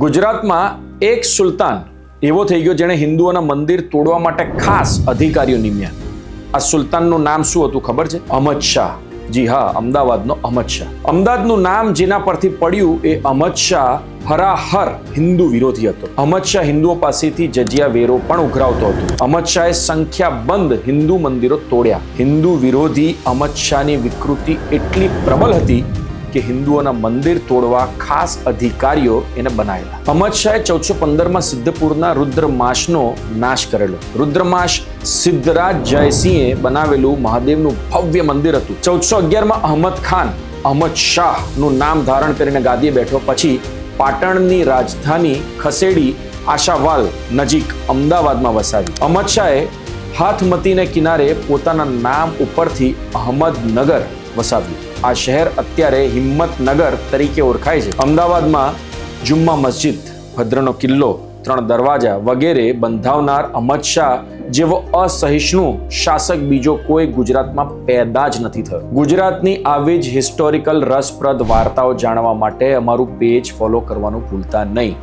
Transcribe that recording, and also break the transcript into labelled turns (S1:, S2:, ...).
S1: ગુજરાતમાં એક સુલતાન એવો થઈ ગયો જેણે હિન્દુઓના મંદિર તોડવા માટે ખાસ અધિકારીઓ નિમ્યા. આ સુલતાનનું નામ શું હતું ખબર છે? અહમદ શાહ. જી હા, અમદાવાદનો અહમદ શાહ. અમદાવાદનું નામ જેના પરથી પડ્યું એ અહમદ શાહ હરાહર હિન્દુ વિરોધી હતો. અહમદ શાહ હિન્દુઓ પાસેથી જજિયા વેરો પણ ઉઘરાવતો હતો. અહમદ શાહે સંખ્યાબંધ હિન્દુ મંદિરો તોડ્યા. હિન્દુ વિરોધી અહમદ શાહની વિકૃતિ એટલી પ્રબળ હતી કે હિન્દુઓના મંદિર તોડવા ખાસ અધિકારીઓ એને બનાવેલા. અહમદ શાહે 1415માં સિદ્ધપુરના રુદ્રમાશનો નાશ કરેલો. રુદ્રમાશ સિદ્ધરાજ જયસિંહે બનાવેલું મહાદેવનું ભવ્ય મંદિર હતું. 1411માં અહમદ ખાન અહમદ શાહ નું નામ ધારણ કરીને ગાદીએ બેઠો. પછી પાટણની રાજધાની ખસેડી આશાવાલ નજીક અમદાવાદમાં વસાવી. અહમદ શાહે હાથમતીને કિનારે પોતાના નામ ઉપરથી અહમદનગર વસાવ્યું. આ શહેર અત્યારે હિંમતનગર તરીકે ઓળખાય છે. અમદાવાદમાં જુમ્મા મસ્જિદ, ભદ્રનો કિલ્લો, 3 દરવાજા વગેરે બંધાવનાર અહમદ શાહ જેવો અસહિષ્ણુ શાસક બીજો કોઈ ગુજરાતમાં પેદા જ નથી થયો. ગુજરાતની આવી જ હિસ્ટોરિકલ રસપ્રદ વાર્તાઓ જાણવા માટે અમારું પેજ ફોલો કરવાનું ભૂલતા નહીં.